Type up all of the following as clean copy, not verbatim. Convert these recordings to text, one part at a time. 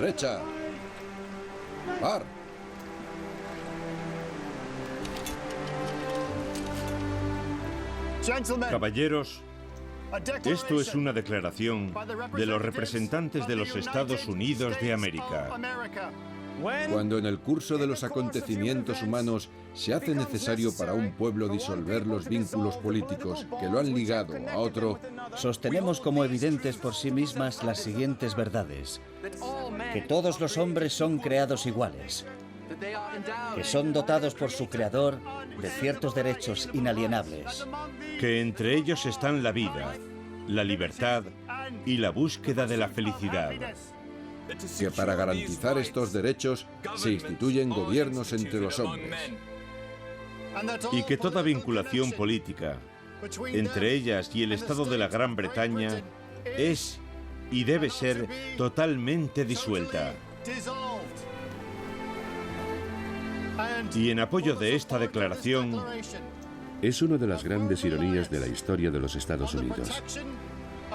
derecha. Par. Caballeros, esto es una declaración de los representantes de los Estados Unidos de América. Cuando en el curso de los acontecimientos humanos se hace necesario para un pueblo disolver los vínculos políticos que lo han ligado a otro, sostenemos como evidentes por sí mismas las siguientes verdades: que todos los hombres son creados iguales, que son dotados por su creador de ciertos derechos inalienables, que entre ellos están la vida, la libertad y la búsqueda de la felicidad, que para garantizar estos derechos se instituyen gobiernos entre los hombres, y que toda vinculación política entre ellas y el Estado de la Gran Bretaña es y debe ser totalmente disuelta. Y en apoyo de esta declaración, es una de las grandes ironías de la historia de los Estados Unidos.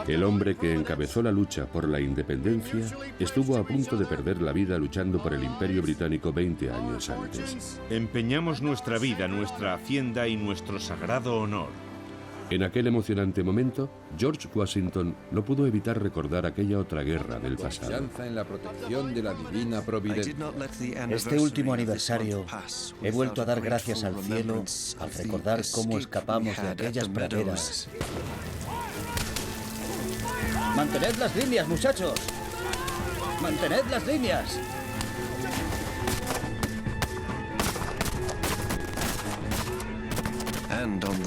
El hombre que encabezó la lucha por la independencia estuvo a punto de perder la vida luchando por el Imperio Británico 20 años antes. empeñamos nuestra vida, nuestra hacienda y nuestro sagrado honor. En aquel emocionante momento, George Washington no pudo evitar recordar aquella otra guerra del pasado. confianza en la protección de la divina providencia. este último aniversario he vuelto a dar gracias al cielo al recordar cómo escapamos de aquellas praderas. ¡Mantened las líneas, muchachos! ¡Mantened las líneas!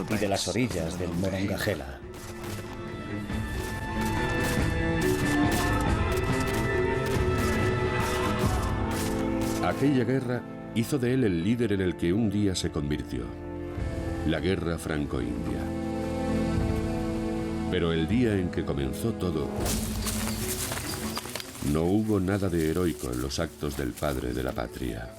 Y de las orillas del Monongahela. Aquella guerra hizo de él el líder en el que un día se convirtió. La guerra franco-india. Pero el día en que comenzó todo, no hubo nada de heroico en los actos del padre de la patria.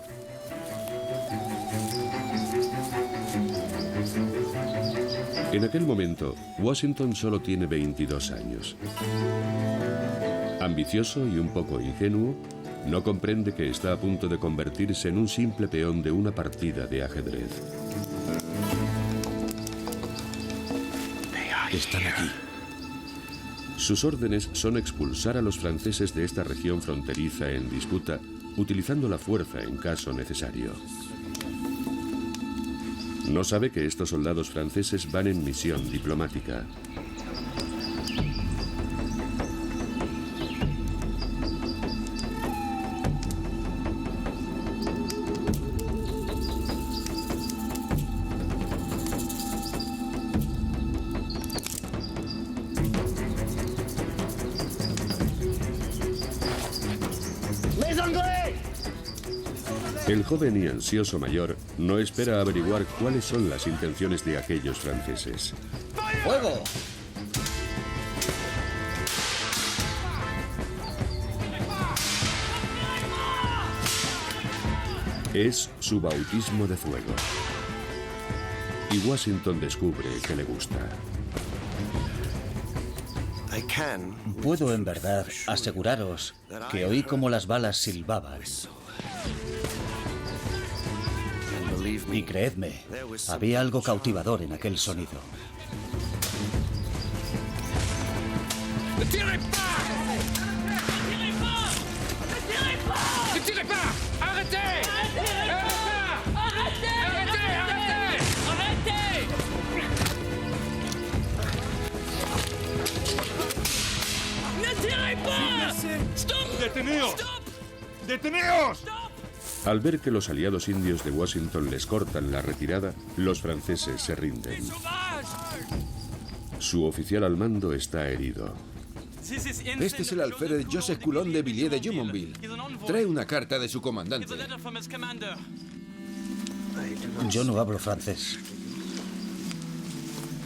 En aquel momento, Washington solo tiene 22 años. Ambicioso y un poco ingenuo, no comprende que está a punto de convertirse en un simple peón de una partida de ajedrez. Están aquí. Sus órdenes son expulsar a los franceses de esta región fronteriza en disputa, utilizando la fuerza en caso necesario. No sabe que estos soldados franceses van en misión diplomática. El joven y ansioso mayor no espera averiguar cuáles son las intenciones de aquellos franceses. ¡Fuego! Es su bautismo de fuego. Y Washington descubre que le gusta. Puedo en verdad aseguraros que oí como las balas silbaban. Y creedme, había algo cautivador en aquel sonido. ¡Deteneos! ¡Deteneos! Al ver que los aliados indios de Washington les cortan la retirada, los franceses se rinden. Su oficial al mando está herido. Este es el alférez Joseph Coulon de Villiers de Jumonville. Trae una carta de su comandante. Yo no hablo francés.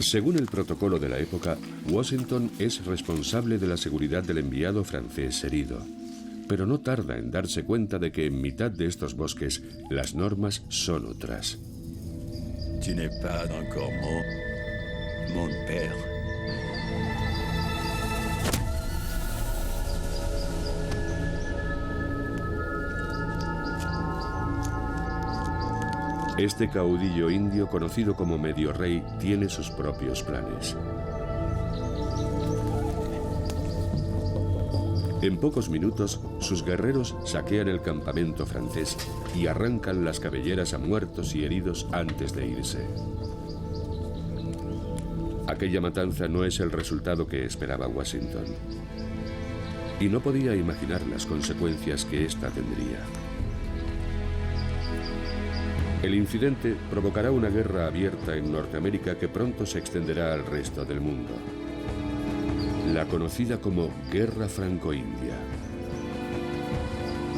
Según el protocolo de la época, Washington es responsable de la seguridad del enviado francés herido. Pero no tarda en darse cuenta de que en mitad de estos bosques las normas son otras. Tu n'es pas encore mort, mon père. Este caudillo indio, conocido como Medio Rey, tiene sus propios planes. En pocos minutos, sus guerreros saquean el campamento francés y arrancan las cabelleras a muertos y heridos antes de irse. Aquella matanza no es el resultado que esperaba Washington. Y no podía imaginar las consecuencias que ésta tendría. El incidente provocará una guerra abierta en Norteamérica que pronto se extenderá al resto del mundo. La conocida como Guerra Franco-India.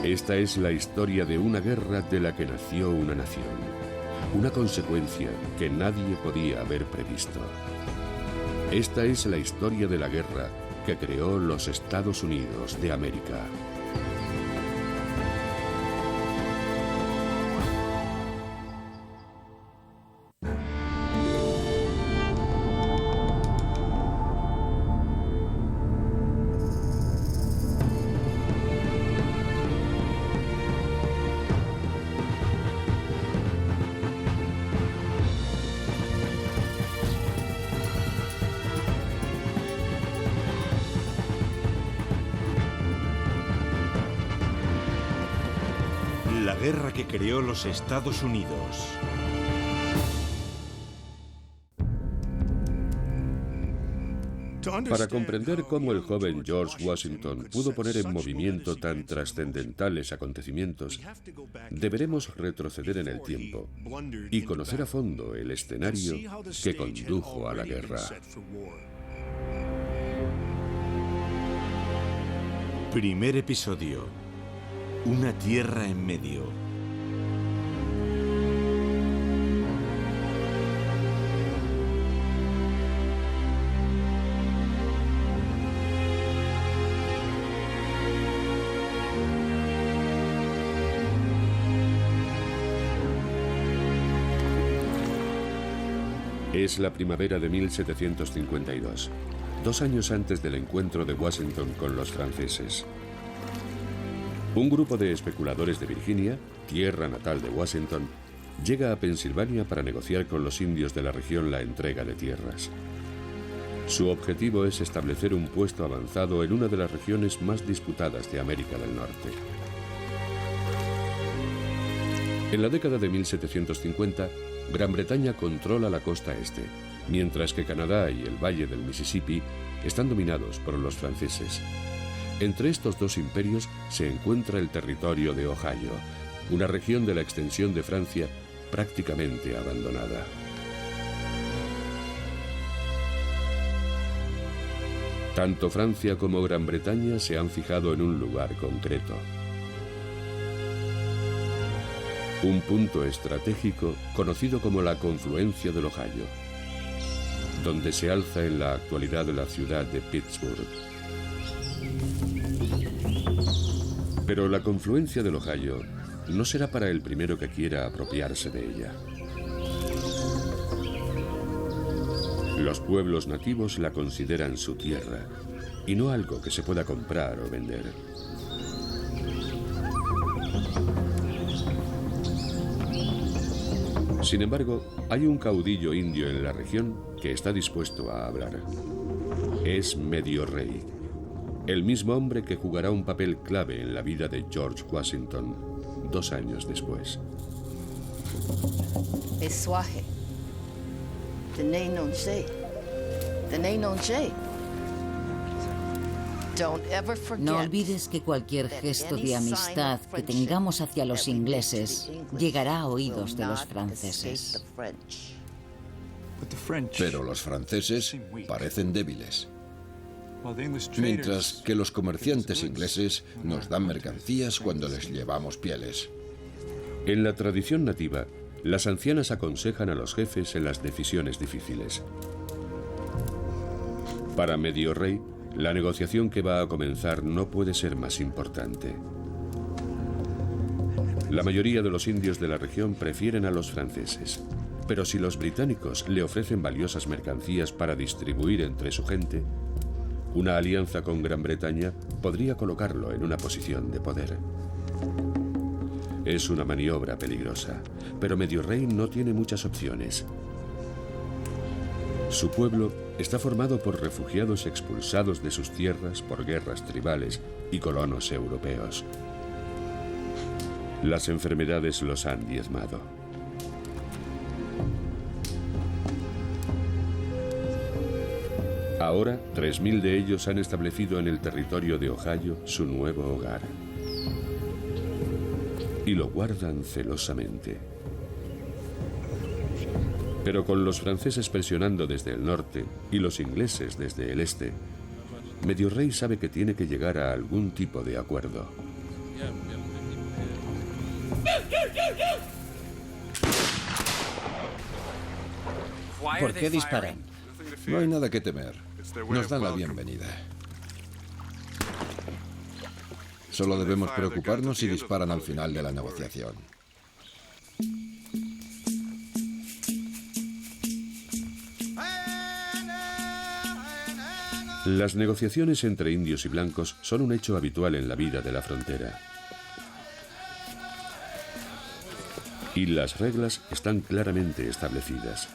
Esta es la historia de una guerra de la que nació una nación. Una consecuencia que nadie podía haber previsto. Esta es la historia de la guerra que creó los Estados Unidos de América. La guerra que creó los Estados Unidos. Para comprender cómo el joven George Washington pudo poner en movimiento tan trascendentales acontecimientos, deberemos retroceder en el tiempo y conocer a fondo el escenario que condujo a la guerra. Primer episodio. Una tierra en medio. Es la primavera de 1752, 2 años antes del encuentro de Washington con los franceses. Un grupo de especuladores de Virginia, tierra natal de Washington, llega a Pensilvania para negociar con los indios de la región la entrega de tierras. Su objetivo es establecer un puesto avanzado en una de las regiones más disputadas de América del Norte. En la década de 1750, Gran Bretaña controla la costa este, mientras que Canadá y el valle del Mississippi están dominados por los franceses. Entre estos dos imperios se encuentra el territorio de Ohio, una región de la extensión de Francia prácticamente abandonada. Tanto Francia como Gran Bretaña se han fijado en un lugar concreto. Un punto estratégico conocido como la confluencia del Ohio, donde se alza en la actualidad la ciudad de Pittsburgh. Pero la confluencia del Ohio no será para el primero que quiera apropiarse de ella. Los pueblos nativos la consideran su tierra y no algo que se pueda comprar o vender. Sin embargo, hay un caudillo indio en la región que está dispuesto a hablar. Es Medio Rey, el mismo hombre que jugará un papel clave en la vida de George Washington 2 años después. No olvides que cualquier gesto de amistad que tengamos hacia los ingleses llegará a oídos de los franceses. Pero los franceses parecen débiles, mientras que los comerciantes ingleses nos dan mercancías cuando les llevamos pieles. En la tradición nativa, las ancianas aconsejan a los jefes en las decisiones difíciles. Para Medio Rey, la negociación que va a comenzar no puede ser más importante. La mayoría de los indios de la región prefieren a los franceses, pero si los británicos le ofrecen valiosas mercancías para distribuir entre su gente, una alianza con Gran Bretaña podría colocarlo en una posición de poder. Es una maniobra peligrosa, pero Medio Rey no tiene muchas opciones. Su pueblo está formado por refugiados expulsados de sus tierras por guerras tribales y colonos europeos. Las enfermedades los han diezmado. Ahora, 3.000 de ellos han establecido en el territorio de Ohio su nuevo hogar. Y lo guardan celosamente. Pero con los franceses presionando desde el norte y los ingleses desde el este, Medio Rey sabe que tiene que llegar a algún tipo de acuerdo. ¿Por qué disparan? No hay nada que temer. Nos dan la bienvenida. Solo debemos preocuparnos si disparan al final de la negociación. Las negociaciones entre indios y blancos son un hecho habitual en la vida de la frontera. Y las reglas están claramente establecidas.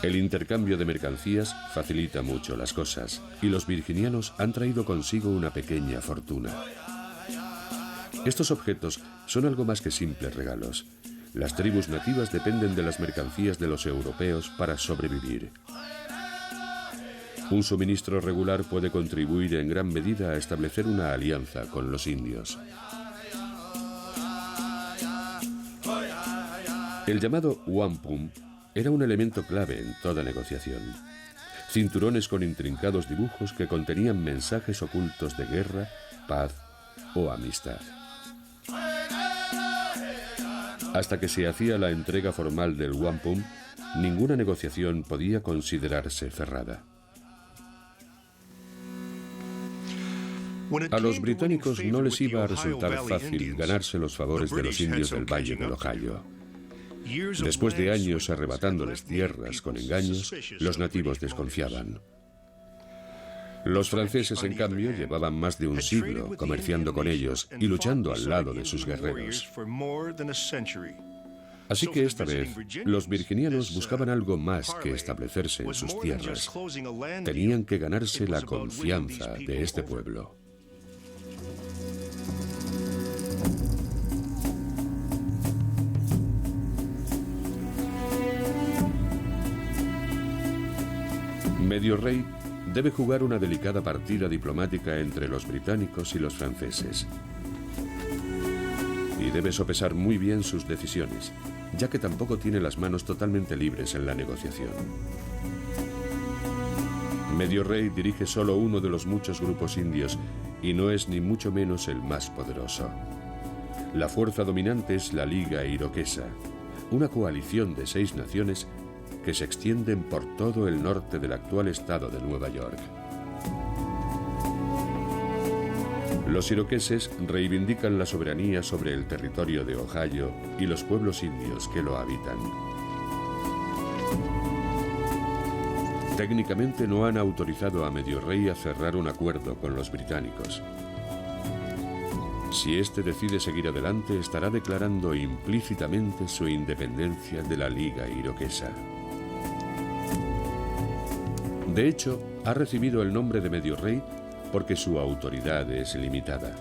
El intercambio de mercancías facilita mucho las cosas, y los virginianos han traído consigo una pequeña fortuna. Estos objetos son algo más que simples regalos. Las tribus nativas dependen de las mercancías de los europeos para sobrevivir. Un suministro regular puede contribuir en gran medida a establecer una alianza con los indios. El llamado wampum era un elemento clave en toda negociación. Cinturones con intrincados dibujos que contenían mensajes ocultos de guerra, paz o amistad. Hasta que se hacía la entrega formal del wampum, ninguna negociación podía considerarse cerrada. A los británicos no les iba a resultar fácil ganarse los favores de los indios del Valle del Ohio. Después de años arrebatándoles tierras con engaños, los nativos desconfiaban. Los franceses, en cambio, llevaban más de un siglo comerciando con ellos y luchando al lado de sus guerreros. Así que esta vez, los virginianos buscaban algo más que establecerse en sus tierras. Tenían que ganarse la confianza de este pueblo. Medio Rey debe jugar una delicada partida diplomática entre los británicos y los franceses. Y debe sopesar muy bien sus decisiones, ya que tampoco tiene las manos totalmente libres en la negociación. Medio Rey dirige solo uno de los muchos grupos indios y no es ni mucho menos el más poderoso. La fuerza dominante es la Liga Iroquesa, una coalición de 6 naciones que se extienden por todo el norte del actual estado de Nueva York. Los iroqueses reivindican la soberanía sobre el territorio de Ohio y los pueblos indios que lo habitan. Técnicamente no han autorizado a Medio Rey a cerrar un acuerdo con los británicos. Si este decide seguir adelante, estará declarando implícitamente su independencia de la Liga Iroquesa. De hecho, ha recibido el nombre de Medio Rey porque su autoridad es limitada.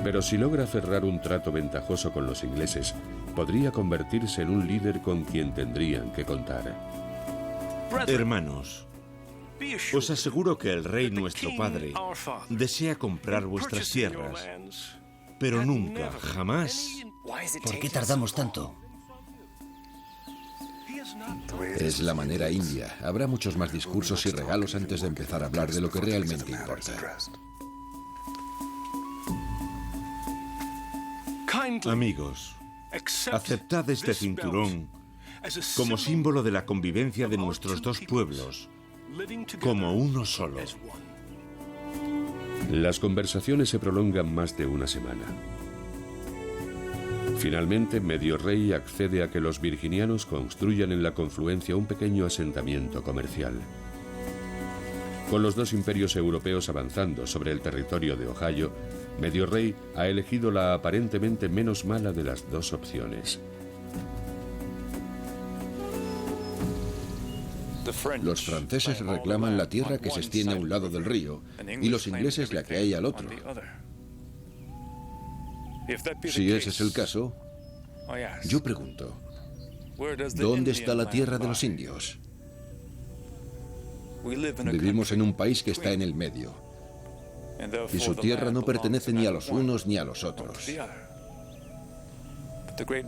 Pero si logra cerrar un trato ventajoso con los ingleses, podría convertirse en un líder con quien tendrían que contar. Hermanos, os aseguro que el rey nuestro padre desea comprar vuestras tierras, pero nunca, jamás. ¿Por qué tardamos tanto? Es la manera india. Habrá muchos más discursos y regalos antes de empezar a hablar de lo que realmente importa. Amigos, aceptad este cinturón como símbolo de la convivencia de nuestros dos pueblos, como uno solo. Las conversaciones se prolongan más de una semana. Finalmente, Medio Rey accede a que los virginianos construyan en la confluencia un pequeño asentamiento comercial. Con los dos imperios europeos avanzando sobre el territorio de Ohio, Medio Rey ha elegido la aparentemente menos mala de las dos opciones. Los franceses reclaman la tierra que se extiende a un lado del río y los ingleses la que hay al otro. Si ese es el caso, yo pregunto, ¿dónde está la tierra de los indios? Vivimos en un país que está en el medio, y su tierra no pertenece ni a los unos ni a los otros.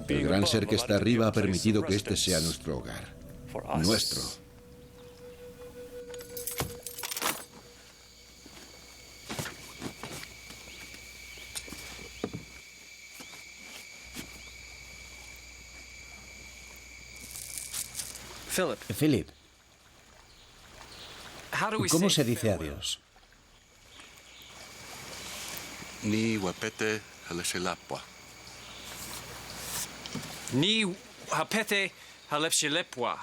El gran ser que está arriba ha permitido que este sea nuestro hogar, nuestro. Philip, ¿cómo se dice adiós? Ni wapete haleshelapwa. Ni hapete halepshilepwa.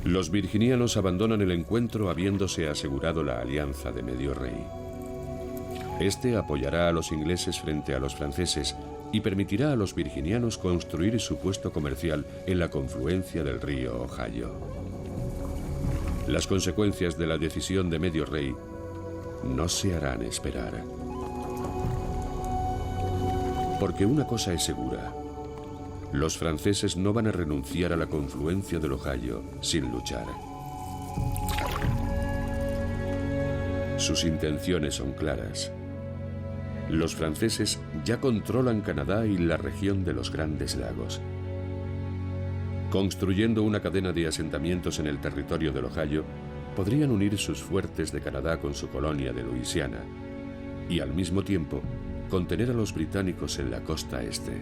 Los virginianos abandonan el encuentro habiéndose asegurado la alianza de Medio Rey. Este apoyará a los ingleses frente a los franceses y permitirá a los virginianos construir su puesto comercial en la confluencia del río Ohio. Las consecuencias de la decisión de Medio Rey no se harán esperar. Porque una cosa es segura: los franceses no van a renunciar a la confluencia del Ohio sin luchar. Sus intenciones son claras. Los franceses ya controlan Canadá y la región de los Grandes Lagos. Construyendo una cadena de asentamientos en el territorio del Ohio, podrían unir sus fuertes de Canadá con su colonia de Luisiana y al mismo tiempo contener a los británicos en la costa este.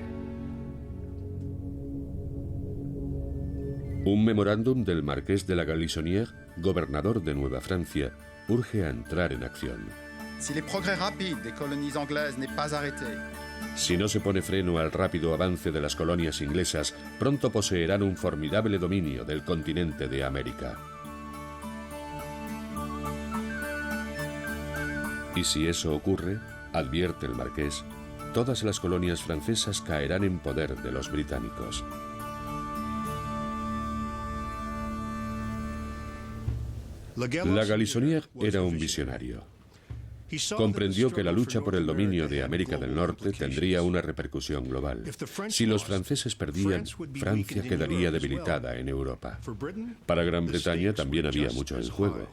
Un memorándum del marqués de la Galissonière, gobernador de Nueva Francia, urge a entrar en acción. Si les progrès rapides des colonies anglaises n'est pas arrêté. Si no se pone freno al rápido avance de las colonias inglesas, pronto poseerán un formidable dominio del continente de América. Y si eso ocurre, advierte el marqués, todas las colonias francesas caerán en poder de los británicos. La Galissonière era un visionario. Comprendió que la lucha por el dominio de América del Norte tendría una repercusión global. Si los franceses perdían, Francia quedaría debilitada en Europa. Para Gran Bretaña también había mucho en juego.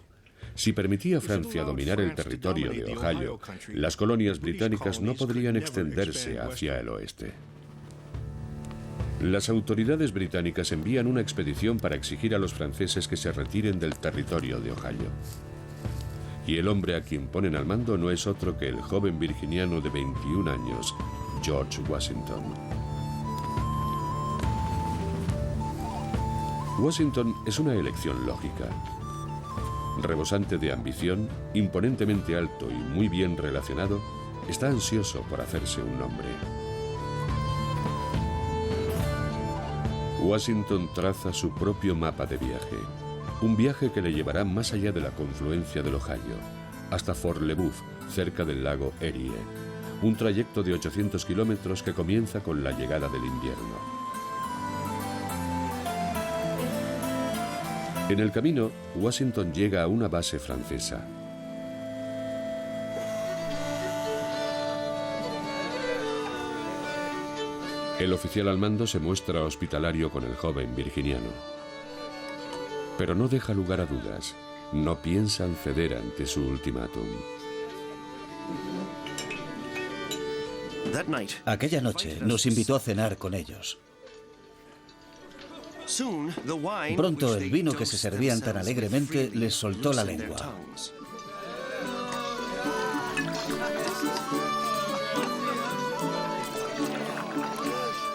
Si permitía a Francia dominar el territorio de Ohio, las colonias británicas no podrían extenderse hacia el oeste. Las autoridades británicas envían una expedición para exigir a los franceses que se retiren del territorio de Ohio. Y el hombre a quien ponen al mando no es otro que el joven virginiano de 21 años, George Washington. Washington es una elección lógica. Rebosante de ambición, imponentemente alto y muy bien relacionado, está ansioso por hacerse un nombre. Washington traza su propio mapa de viaje. Un viaje que le llevará más allá de la confluencia del Ohio, hasta Fort Le Boeuf, cerca del lago Erie. Un trayecto de 800 kilómetros que comienza con la llegada del invierno. En el camino, Washington llega a una base francesa. El oficial al mando se muestra hospitalario con el joven virginiano. Pero no deja lugar a dudas. No piensan ceder ante su ultimátum. Aquella noche nos invitó a cenar con ellos. Pronto el vino que se servían tan alegremente les soltó la lengua.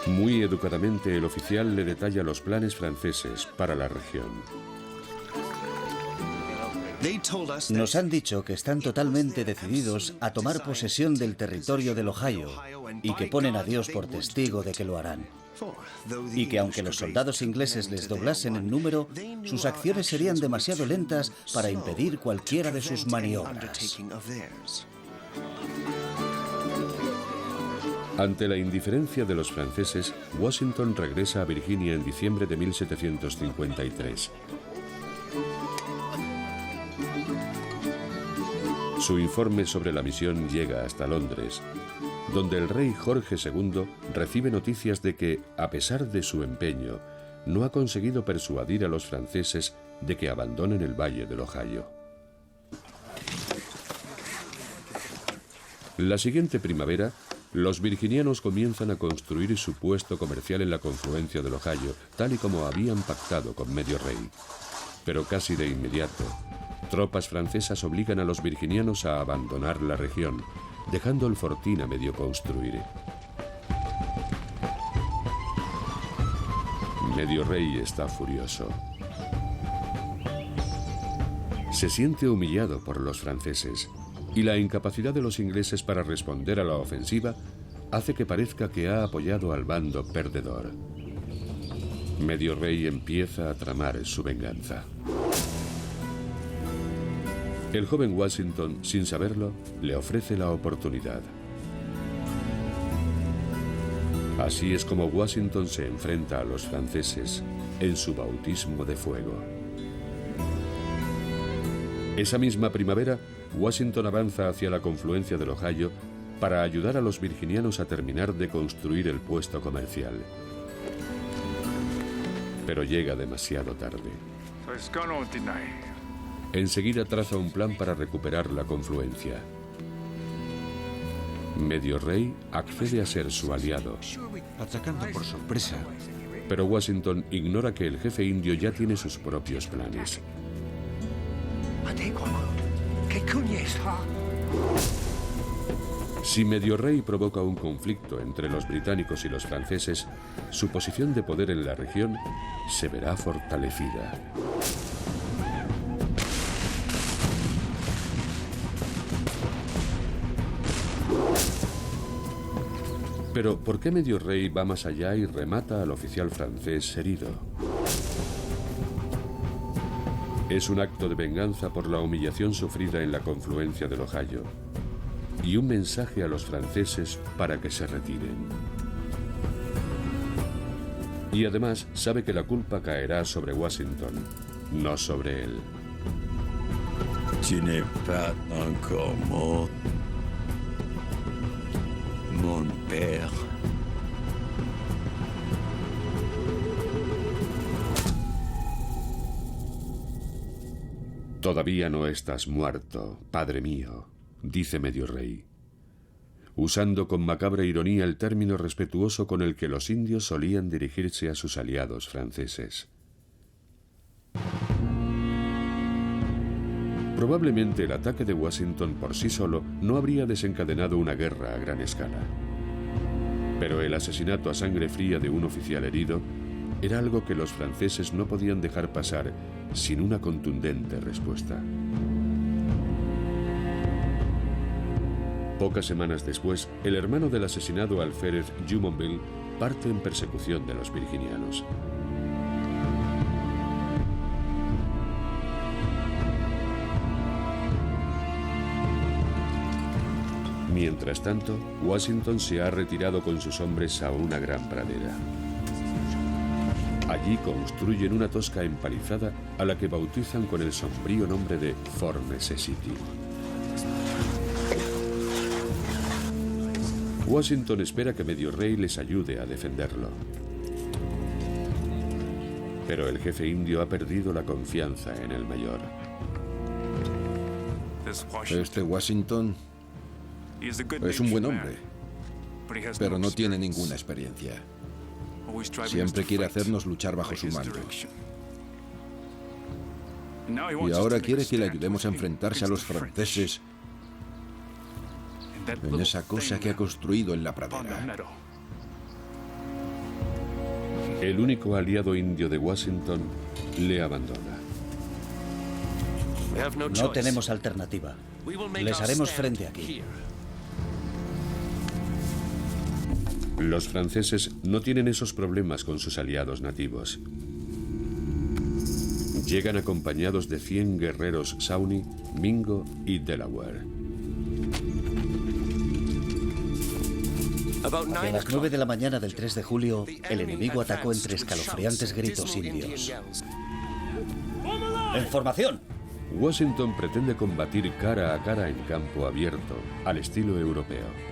Muy educadamente el oficial le detalla los planes franceses para la región. Nos han dicho que están totalmente decididos a tomar posesión del territorio del Ohio y que ponen a Dios por testigo de que lo harán. y que aunque los soldados ingleses les doblasen en número, sus acciones serían demasiado lentas para impedir cualquiera de sus maniobras. Ante la indiferencia de los franceses, Washington regresa a Virginia en diciembre de 1753. Su informe sobre la misión llega hasta Londres, donde el rey Jorge II recibe noticias de que, a pesar de su empeño, no ha conseguido persuadir a los franceses de que abandonen el valle del Ohio. La siguiente primavera, los virginianos comienzan a construir su puesto comercial en la confluencia del Ohio, tal y como habían pactado con Medio Rey. Pero casi de inmediato, tropas francesas obligan a los virginianos a abandonar la región, dejando el fortín a medio construir. Medio Rey está furioso. Se siente humillado por los franceses, y la incapacidad de los ingleses para responder a la ofensiva hace que parezca que ha apoyado al bando perdedor. Medio Rey empieza a tramar su venganza. El joven Washington, sin saberlo, le ofrece la oportunidad. Así es como Washington se enfrenta a los franceses en su bautismo de fuego. Esa misma primavera, Washington avanza hacia la confluencia del Ohio para ayudar a los virginianos a terminar de construir el puesto comercial. Pero llega demasiado tarde. Enseguida traza un plan para recuperar la confluencia. Medio Rey accede a ser su aliado, Atacando por sorpresa. pero Washington ignora que el jefe indio ya tiene sus propios planes. Si Medio Rey provoca un conflicto entre los británicos y los franceses, su posición de poder en la región se verá fortalecida. Pero, ¿por qué Medio Rey va más allá y remata al oficial francés herido? Es un acto de venganza por la humillación sufrida en la confluencia del Ohio y un mensaje a los franceses para que se retiren. Y además sabe que la culpa caerá sobre Washington, no sobre él. Tu n'es pas encore mort, mon père. Todavía no estás muerto, padre mío, dice Medio Rey, usando con macabra ironía el término respetuoso con el que los indios solían dirigirse a sus aliados franceses. Probablemente el ataque de Washington por sí solo no habría desencadenado una guerra a gran escala. Pero el asesinato a sangre fría de un oficial herido era algo que los franceses no podían dejar pasar sin una contundente respuesta. Pocas semanas después, el hermano del asesinado alférez Jumonville parte en persecución de los virginianos. Mientras tanto, Washington se ha retirado con sus hombres a una gran pradera. Allí construyen una tosca empalizada a la que bautizan con el sombrío nombre de Fort Necessity. Washington espera que Medio Rey les ayude a defenderlo. Pero el jefe indio ha perdido la confianza en el mayor. Este Washington es un buen hombre, pero no tiene ninguna experiencia. Siempre quiere hacernos luchar bajo su mando. Y ahora quiere que le ayudemos a enfrentarse a los franceses en esa cosa que ha construido en la pradera. El único aliado indio de Washington le abandona. No tenemos alternativa. Les haremos frente aquí. Los franceses no tienen esos problemas con sus aliados nativos. Llegan acompañados de 100 guerreros Shawnee, Mingo y Delaware. A las 9 de la mañana del 3 de julio, el enemigo atacó entre escalofriantes gritos indios. ¡En formación! Washington pretende combatir cara a cara en campo abierto, al estilo europeo.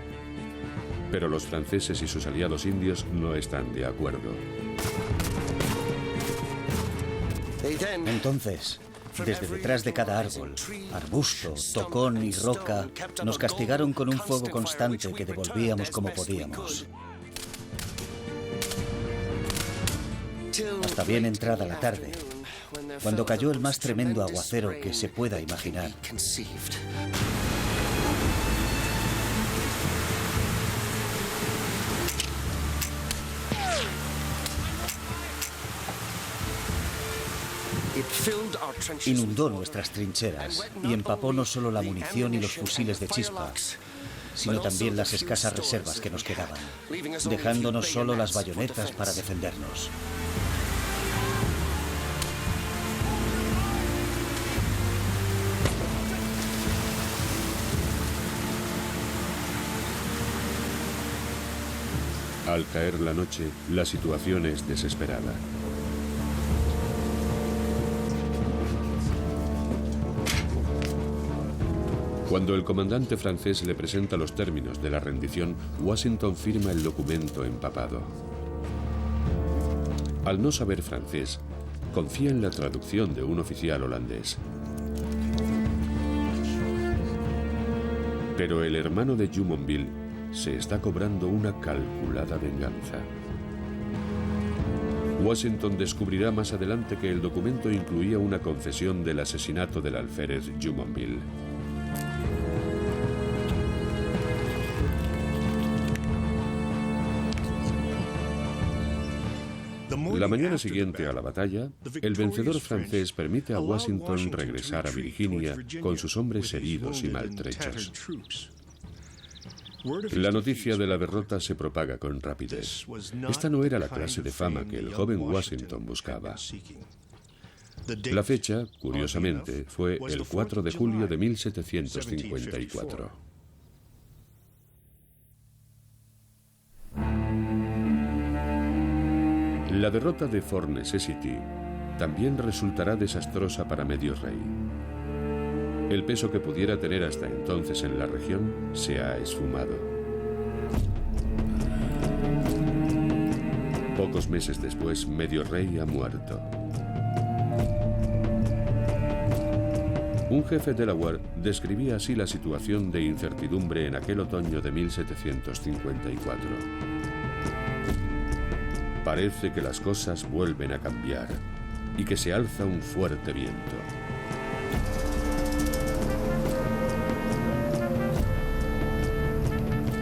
Pero los franceses y sus aliados indios no están de acuerdo. Entonces, desde detrás de cada árbol, arbusto, tocón y roca, nos castigaron con un fuego constante que devolvíamos como podíamos. Hasta bien entrada la tarde, cuando cayó el más tremendo aguacero que se pueda imaginar. Inundó nuestras trincheras y empapó no solo la munición y los fusiles de chispa, sino también las escasas reservas que nos quedaban, dejándonos solo las bayonetas para defendernos. Al caer la noche, la situación es desesperada. Cuando el comandante francés le presenta los términos de la rendición, Washington firma el documento empapado. Al no saber francés, confía en la traducción de un oficial holandés. Pero el hermano de Jumonville se está cobrando una calculada venganza. Washington descubrirá más adelante que el documento incluía una confesión del asesinato del alférez Jumonville. La mañana siguiente a la batalla, el vencedor francés permite a Washington regresar a Virginia con sus hombres heridos y maltrechos. La noticia de la derrota se propaga con rapidez. Esta no era la clase de fama que el joven Washington buscaba. La fecha, curiosamente, fue el 4 de julio de 1754. La derrota de Fort Necessity también resultará desastrosa para Medio Rey. El peso que pudiera tener hasta entonces en la región se ha esfumado. Pocos meses después, Medio Rey ha muerto. Un jefe Delaware describía así la situación de incertidumbre en aquel otoño de 1754. Parece que las cosas vuelven a cambiar y que se alza un fuerte viento.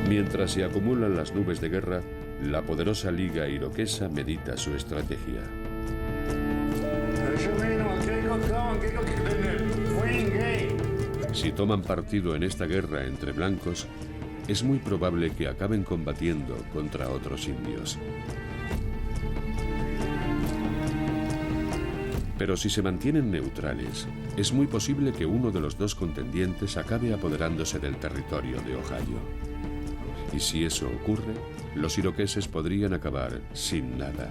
Mientras se acumulan las nubes de guerra, la poderosa Liga Iroquesa medita su estrategia. Si toman partido en esta guerra entre blancos, es muy probable que acaben combatiendo contra otros indios. Pero si se mantienen neutrales, es muy posible que uno de los dos contendientes acabe apoderándose del territorio de Ohio. Y si eso ocurre, los iroqueses podrían acabar sin nada.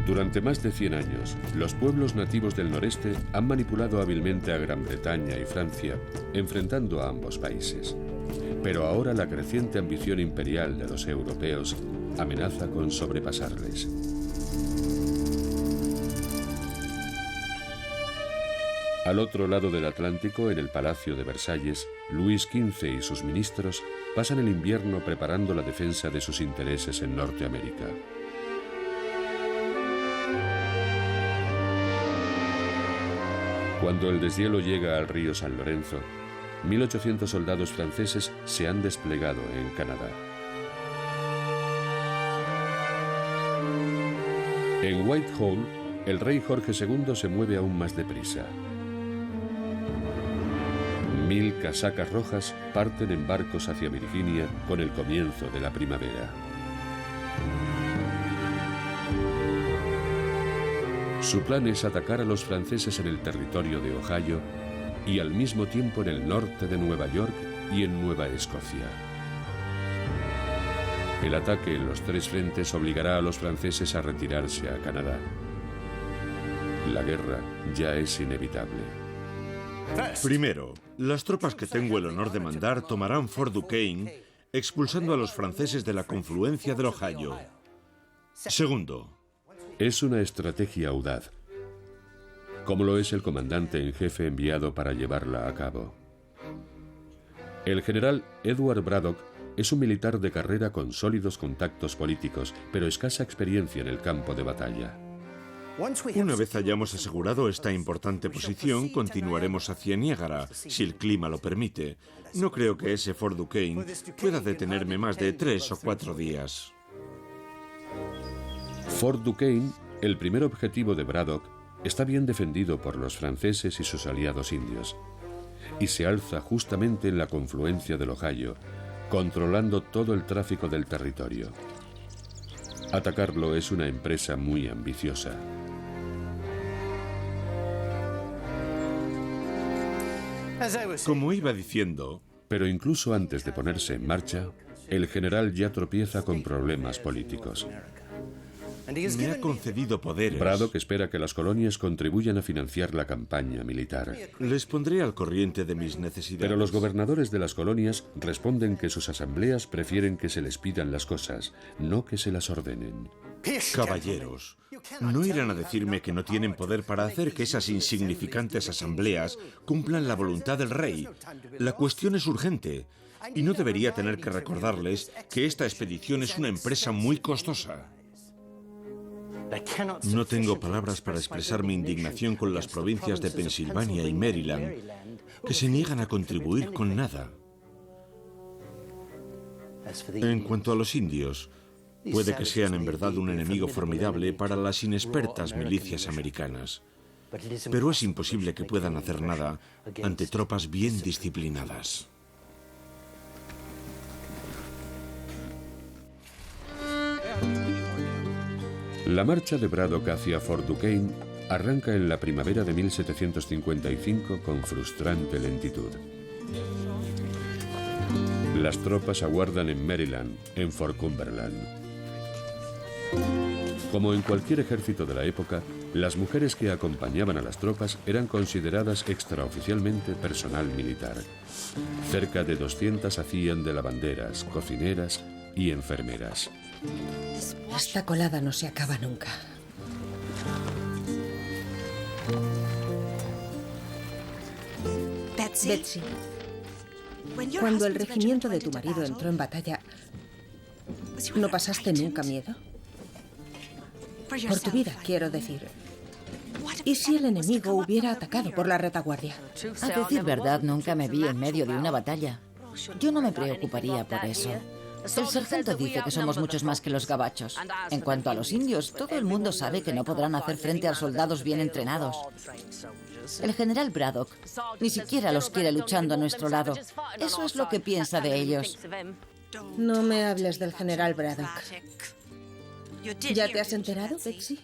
Durante más de 100 años, los pueblos nativos del noreste han manipulado hábilmente a Gran Bretaña y Francia, enfrentando a ambos países. Pero ahora la creciente ambición imperial de los europeos amenaza con sobrepasarles. Al otro lado del Atlántico, en el Palacio de Versalles, Luis XV y sus ministros pasan el invierno preparando la defensa de sus intereses en Norteamérica. Cuando el deshielo llega al río San Lorenzo, 1.800 soldados franceses se han desplegado en Canadá. En Whitehall, el rey Jorge II se mueve aún más deprisa. 1000 casacas rojas parten en barcos hacia Virginia con el comienzo de la primavera. Su plan es atacar a los franceses en el territorio de Ohio y al mismo tiempo en el norte de Nueva York y en Nueva Escocia. El ataque en los 3 frentes obligará a los franceses a retirarse a Canadá. La guerra ya es inevitable. Primero, las tropas que tengo el honor de mandar tomarán Fort Duquesne, expulsando a los franceses de la confluencia del Ohio. Segundo, es una estrategia audaz, como lo es el comandante en jefe enviado para llevarla a cabo. El general Edward Braddock es un militar de carrera con sólidos contactos políticos, pero escasa experiencia en el campo de batalla. Una vez hayamos asegurado esta importante posición, continuaremos hacia Niágara, si el clima lo permite. No creo que ese Fort Duquesne pueda detenerme más de 3 o 4 días. Fort Duquesne, el primer objetivo de Braddock, está bien defendido por los franceses y sus aliados indios, y se alza justamente en la confluencia del Ohio, controlando todo el tráfico del territorio. Atacarlo es una empresa muy ambiciosa. Como iba diciendo, pero incluso antes de ponerse en marcha, el general ya tropieza con problemas políticos. me ha concedido poderes. Braddock espera que las colonias contribuyan a financiar la campaña militar. Les pondré al corriente de mis necesidades. Pero los gobernadores de las colonias responden que sus asambleas prefieren que se les pidan las cosas, no que se las ordenen. Caballeros, no irán a decirme que no tienen poder para hacer que esas insignificantes asambleas cumplan la voluntad del rey. La cuestión es urgente, y no debería tener que recordarles que esta expedición es una empresa muy costosa. No tengo palabras para expresar mi indignación con las provincias de Pensilvania y Maryland, que se niegan a contribuir con nada. En cuanto a los indios, puede que sean en verdad un enemigo formidable para las inexpertas milicias americanas, pero es imposible que puedan hacer nada ante tropas bien disciplinadas. La marcha de Braddock hacia Fort Duquesne arranca en la primavera de 1755 con frustrante lentitud. Las tropas aguardan en Maryland, en Fort Cumberland. Como en cualquier ejército de la época, las mujeres que acompañaban a las tropas eran consideradas extraoficialmente personal militar. Cerca de 200 hacían de lavanderas, cocineras y enfermeras. Esta colada no se acaba nunca. Betsy, cuando el regimiento de tu marido entró en batalla, ¿no pasaste nunca miedo? Por tu vida, quiero decir. ¿Y si el enemigo hubiera atacado por la retaguardia? A decir verdad, nunca me vi en medio de una batalla. Yo no me preocuparía por eso. El sargento dice que somos muchos más que los gabachos. En cuanto a los indios, todo el mundo sabe que no podrán hacer frente a soldados bien entrenados. El general Braddock ni siquiera los quiere luchando a nuestro lado. Eso es lo que piensa de ellos. No me hables del general Braddock. ¿Ya te has enterado, Betsy?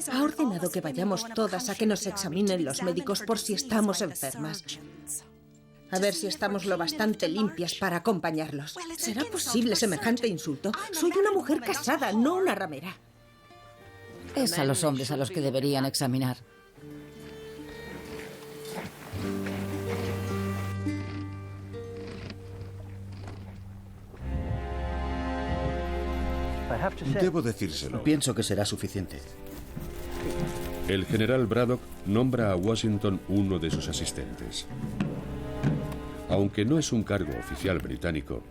Ha ordenado que vayamos todas a que nos examinen los médicos por si estamos enfermas. A ver si estamos lo bastante limpias para acompañarlos. ¿Será posible semejante insulto? Soy una mujer casada, no una ramera. Es a los hombres a los que deberían examinar. Debo decírselo. Pienso que será suficiente. El general Braddock nombra a Washington uno de sus asistentes. Aunque no es un cargo oficial británico,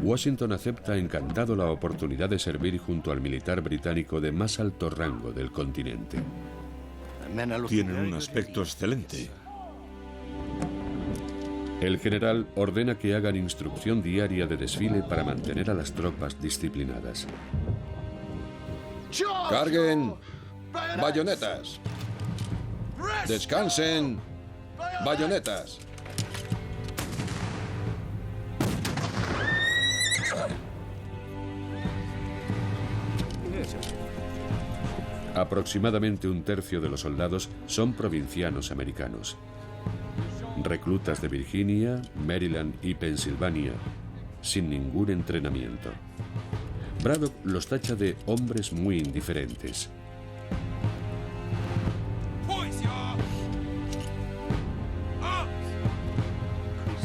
Washington acepta encantado la oportunidad de servir junto al militar británico de más alto rango del continente. Tienen un aspecto excelente. El general ordena que hagan instrucción diaria de desfile para mantener a las tropas disciplinadas. ¡Carguen! ¡Bayonetas! ¡Descansen! ¡Bayonetas! Aproximadamente un tercio de los soldados son provincianos americanos. Reclutas de Virginia, Maryland y Pensilvania, sin ningún entrenamiento. Braddock los tacha de hombres muy indiferentes.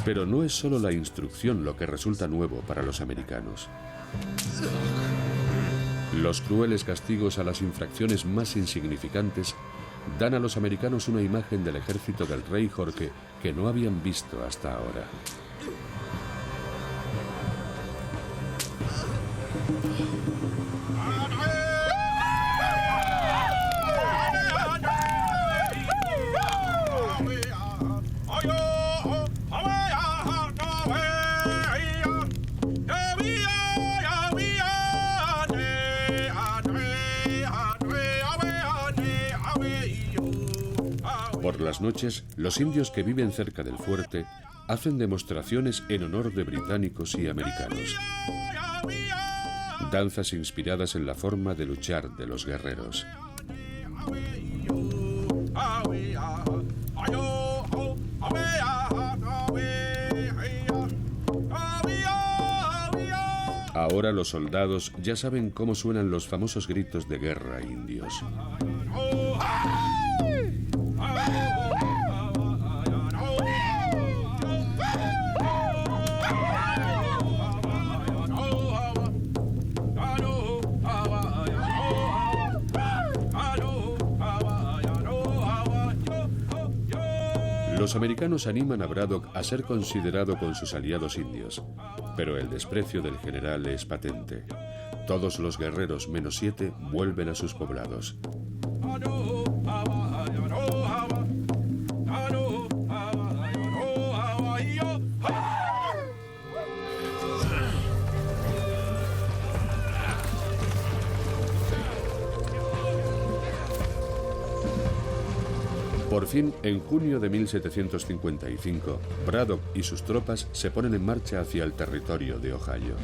Pero no es solo la instrucción lo que resulta nuevo para los americanos. Los crueles castigos a las infracciones más insignificantes dan a los americanos una imagen del ejército del rey Jorge que no habían visto hasta ahora. Por las noches, los indios que viven cerca del fuerte hacen demostraciones en honor de británicos y americanos. Danzas inspiradas en la forma de luchar de los guerreros. Ahora los soldados ya saben cómo suenan los famosos gritos de guerra indios. Los americanos animan a Braddock a ser considerado con sus aliados indios, pero el desprecio del general es patente. Todos los guerreros menos 7 vuelven a sus poblados. Por fin, en junio de 1755, Braddock y sus tropas se ponen en marcha hacia el territorio de Ohio.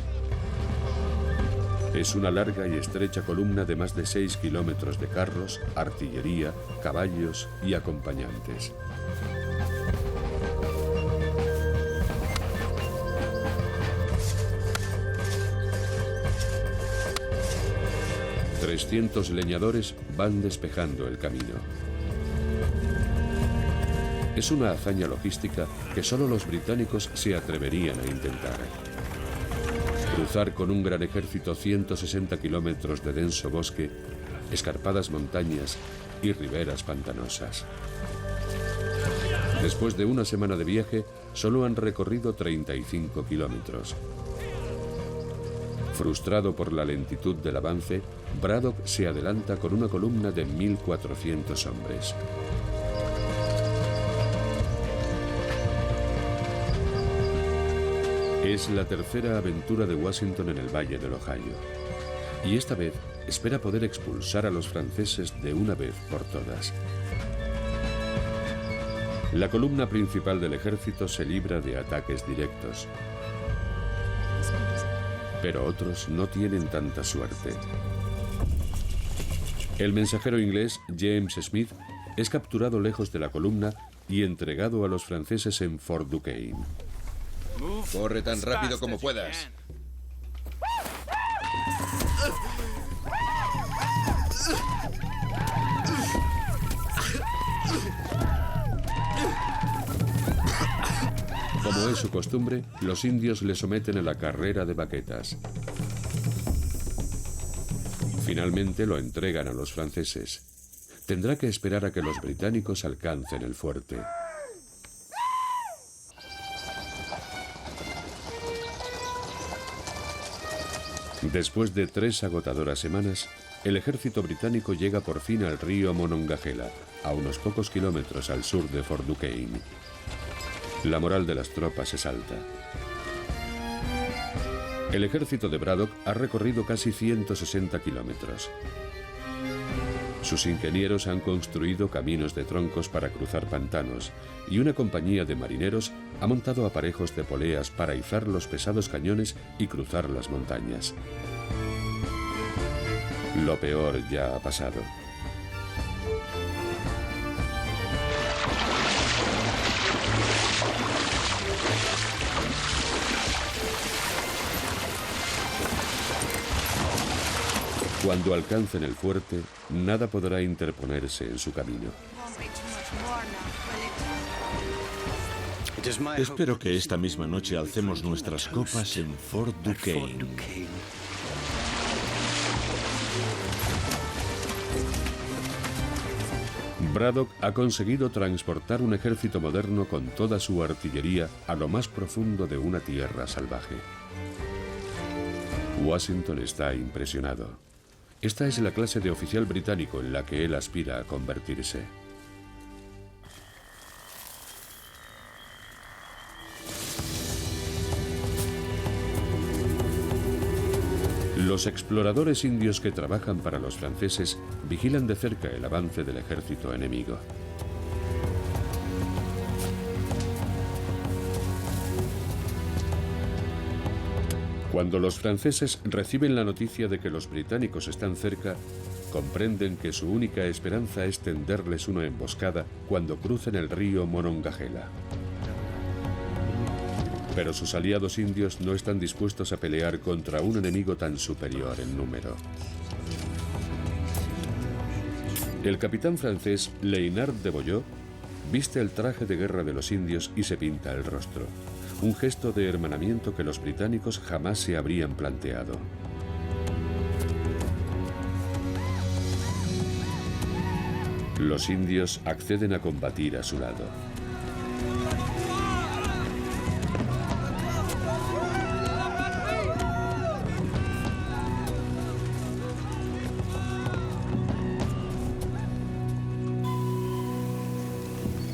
Es una larga y estrecha columna de más de 6 kilómetros de carros, artillería, caballos y acompañantes. ...300 leñadores van despejando el camino. Es una hazaña logística que solo los británicos se atreverían a intentar. Cruzar con un gran ejército 160 kilómetros de denso bosque, escarpadas montañas y riberas pantanosas. Después de una semana de viaje, solo han recorrido 35 kilómetros. Frustrado por la lentitud del avance, Braddock se adelanta con una columna de 1.400 hombres. Es la tercera aventura de Washington en el Valle del Ohio, y esta vez espera poder expulsar a los franceses de una vez por todas. La columna principal del ejército se libra de ataques directos, pero otros no tienen tanta suerte. El mensajero inglés James Smith es capturado lejos de la columna y entregado a los franceses en Fort Duquesne. Corre tan rápido como puedas. Como es su costumbre, los indios le someten a la carrera de baquetas. Finalmente lo entregan a los franceses. Tendrá que esperar a que los británicos alcancen el fuerte. Después de 3 agotadoras semanas, el ejército británico llega por fin al río Monongahela, a unos pocos kilómetros al sur de Fort Duquesne. La moral de las tropas es alta. El ejército de Braddock ha recorrido casi 160 kilómetros. Sus ingenieros han construido caminos de troncos para cruzar pantanos y una compañía de marineros ha montado aparejos de poleas para izar los pesados cañones y cruzar las montañas. Lo peor ya ha pasado. Cuando alcancen el fuerte, nada podrá interponerse en su camino. Espero que esta misma noche alcemos nuestras copas en Fort Duquesne. Braddock ha conseguido transportar un ejército moderno con toda su artillería a lo más profundo de una tierra salvaje. Washington está impresionado. Esta es la clase de oficial británico en la que él aspira a convertirse. Los exploradores indios que trabajan para los franceses vigilan de cerca el avance del ejército enemigo. Cuando los franceses reciben la noticia de que los británicos están cerca, comprenden que su única esperanza es tenderles una emboscada cuando crucen el río Monongahela. Pero sus aliados indios no están dispuestos a pelear contra un enemigo tan superior en número. El capitán francés Léonard de Beaujeu viste el traje de guerra de los indios y se pinta el rostro. Un gesto de hermanamiento que los británicos jamás se habrían planteado. Los indios acceden a combatir a su lado.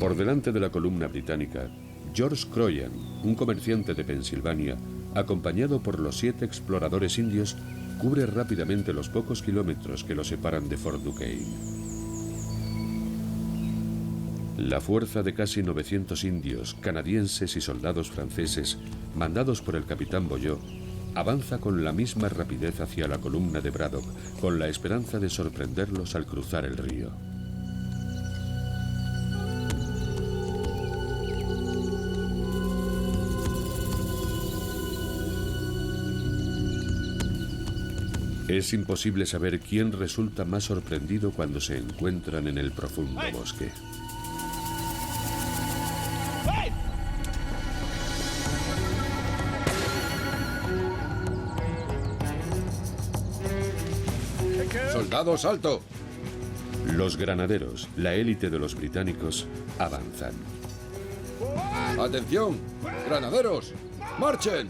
Por delante de la columna británica, George Croyan, un comerciante de Pensilvania, acompañado por los 7 exploradores indios, cubre rápidamente los pocos kilómetros que lo separan de Fort Duquesne. La fuerza de casi 900 indios, canadienses y soldados franceses, mandados por el capitán Beaujeu, avanza con la misma rapidez hacia la columna de Braddock, con la esperanza de sorprenderlos al cruzar el río. Es imposible saber quién resulta más sorprendido cuando se encuentran en el profundo bosque. ¡Soldados, alto! Los granaderos, la élite de los británicos, avanzan. ¡Atención! ¡Granaderos! ¡Marchen!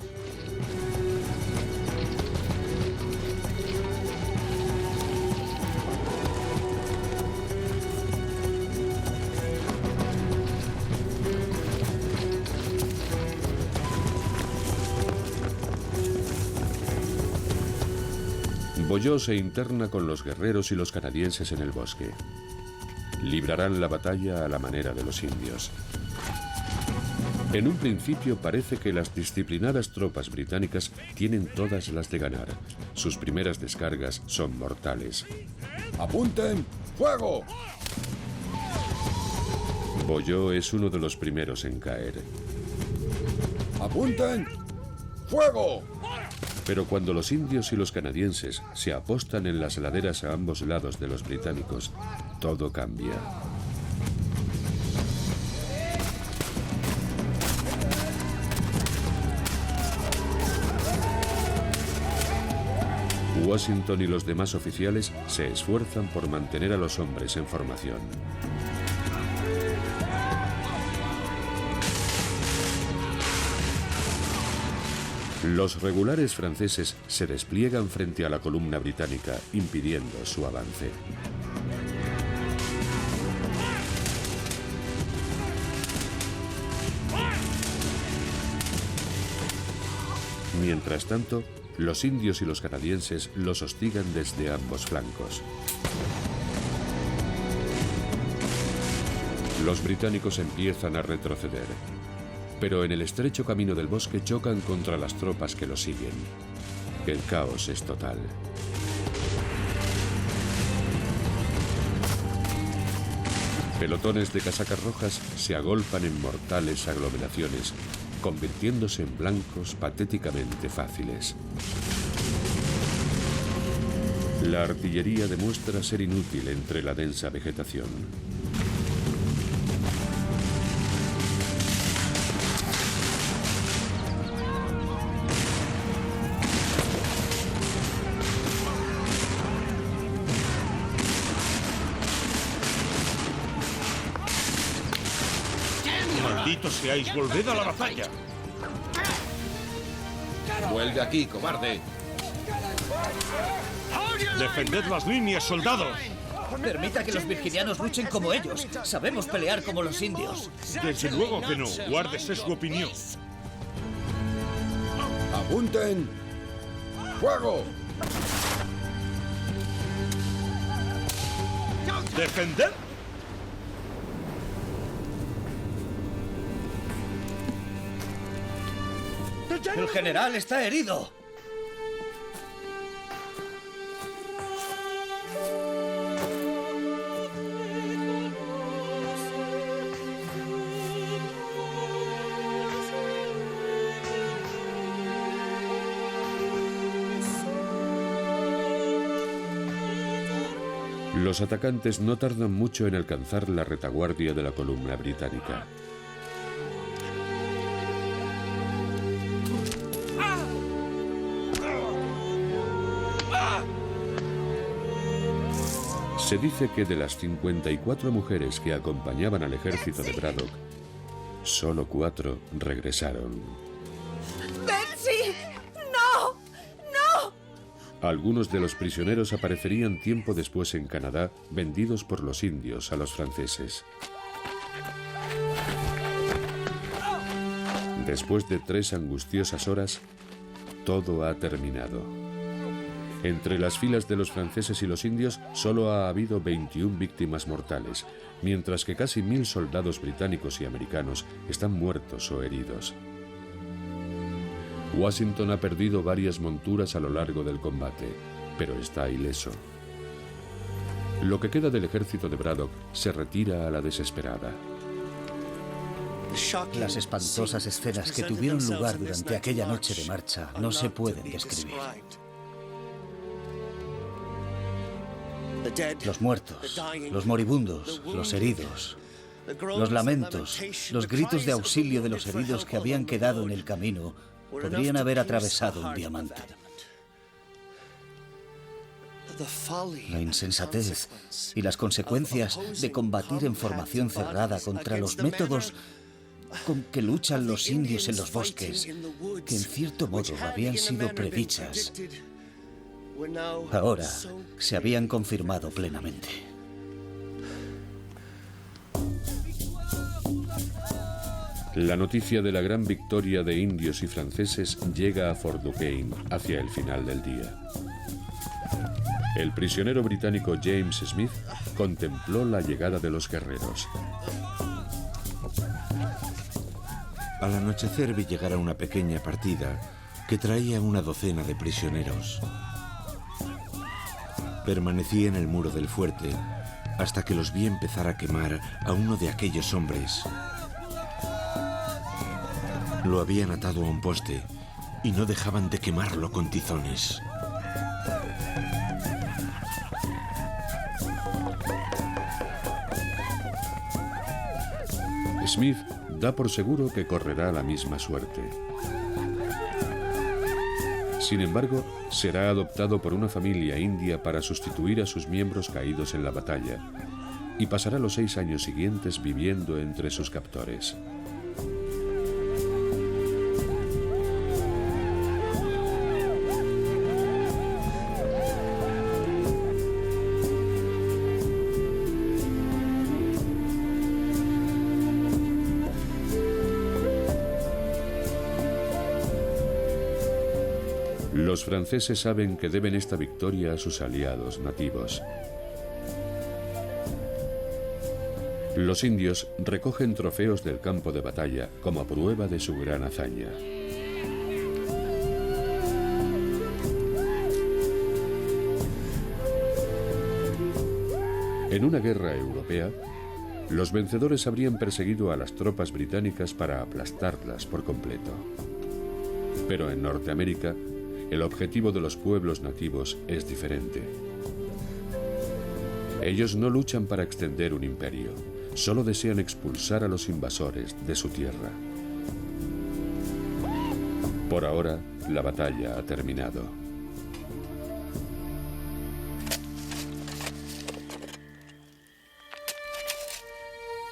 Beaujeu se interna con los guerreros y los canadienses en el bosque. Librarán la batalla a la manera de los indios. En un principio parece que las disciplinadas tropas británicas tienen todas las de ganar. Sus primeras descargas son mortales. ¡Apunten! ¡Fuego! Beaujeu es uno de los primeros en caer. ¡Apunten! ¡Fuego! Pero cuando los indios y los canadienses se apostan en las laderas a ambos lados de los británicos, todo cambia. Washington y los demás oficiales se esfuerzan por mantener a los hombres en formación. Los regulares franceses se despliegan frente a la columna británica, impidiendo su avance. Mientras tanto, los indios y los canadienses los hostigan desde ambos flancos. Los británicos empiezan a retroceder, pero en el estrecho camino del bosque chocan contra las tropas que los siguen. El caos es total. Pelotones de casacas rojas se agolpan en mortales aglomeraciones, convirtiéndose en blancos patéticamente fáciles. La artillería demuestra ser inútil entre la densa vegetación. ¡Malditos seáis! ¡Volved a la batalla! ¡Vuelve aquí, cobarde! ¡Defended las líneas, soldados! Permita que los virginianos luchen como ellos. Sabemos pelear como los indios. Desde luego que no. Guárdese su opinión. ¡Apunten! ¡Fuego! ¡Defended! ¡El general está herido! Los atacantes no tardan mucho en alcanzar la retaguardia de la columna británica. Se dice que de las 54 mujeres que acompañaban al ejército de Braddock, solo 4 regresaron. ¡Betsy! ¡No! ¡No! Algunos de los prisioneros aparecerían tiempo después en Canadá, vendidos por los indios a los franceses. Después de 3 angustiosas horas, todo ha terminado. Entre las filas de los franceses y los indios solo ha habido 21 víctimas mortales, mientras que casi 1000 soldados británicos y americanos están muertos o heridos. Washington ha perdido varias monturas a lo largo del combate, pero está ileso. Lo que queda del ejército de Braddock se retira a la desesperada. Las espantosas escenas que tuvieron lugar durante aquella noche de marcha no se pueden describir. Los muertos, los moribundos, los heridos, los lamentos, los gritos de auxilio de los heridos que habían quedado en el camino podrían haber atravesado un diamante. La insensatez y las consecuencias de combatir en formación cerrada contra los métodos con que luchan los indios en los bosques, que en cierto modo habían sido predichas, ahora se habían confirmado plenamente. La noticia de la gran victoria de indios y franceses llega a Fort Duquesne hacia el final del día. El prisionero británico James Smith contempló la llegada de los guerreros. Al anochecer vi llegar a una pequeña partida que traía una docena de prisioneros. Permanecí en el muro del fuerte hasta que los vi empezar a quemar a uno de aquellos hombres. Lo habían atado a un poste y no dejaban de quemarlo con tizones. Smith da por seguro que correrá la misma suerte. Sin embargo, será adoptado por una familia india para sustituir a sus miembros caídos en la batalla y pasará los 6 años siguientes viviendo entre sus captores. Los franceses saben que deben esta victoria a sus aliados nativos. Los indios recogen trofeos del campo de batalla como prueba de su gran hazaña. En una guerra europea, los vencedores habrían perseguido a las tropas británicas para aplastarlas por completo. Pero en Norteamérica, el objetivo de los pueblos nativos es diferente. Ellos no luchan para extender un imperio, solo desean expulsar a los invasores de su tierra. Por ahora, la batalla ha terminado.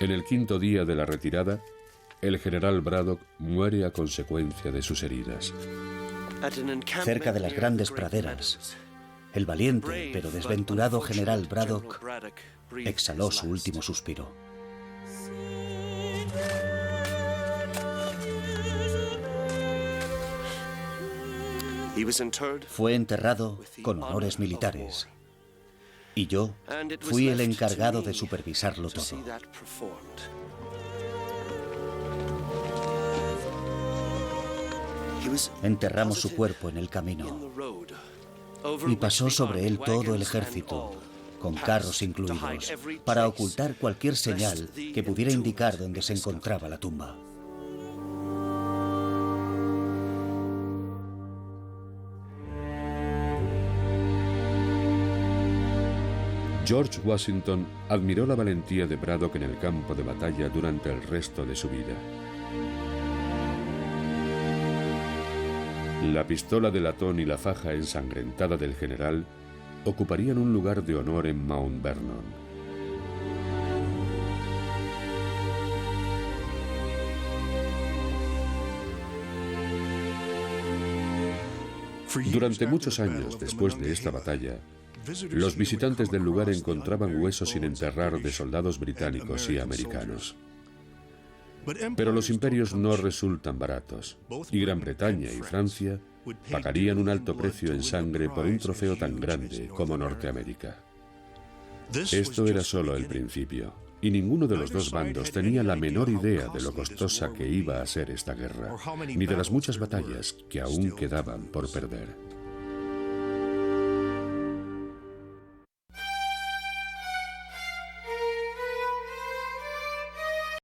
En el quinto día de la retirada, el general Braddock muere a consecuencia de sus heridas. Cerca de las grandes praderas, el valiente pero desventurado general Braddock exhaló su último suspiro. Fue enterrado con honores militares. Y yo fui el encargado de supervisarlo todo. Enterramos su cuerpo en el camino y pasó sobre él todo el ejército, con carros incluidos, para ocultar cualquier señal que pudiera indicar dónde se encontraba la tumba. George Washington admiró la valentía de Braddock en el campo de batalla durante el resto de su vida. La pistola de latón y la faja ensangrentada del general ocuparían un lugar de honor en Mount Vernon. Durante muchos años después de esta batalla, los visitantes del lugar encontraban huesos sin enterrar de soldados británicos y americanos. Pero los imperios no resultan baratos, y Gran Bretaña y Francia pagarían un alto precio en sangre por un trofeo tan grande como Norteamérica. Esto era solo el principio, y ninguno de los dos bandos tenía la menor idea de lo costosa que iba a ser esta guerra, ni de las muchas batallas que aún quedaban por perder.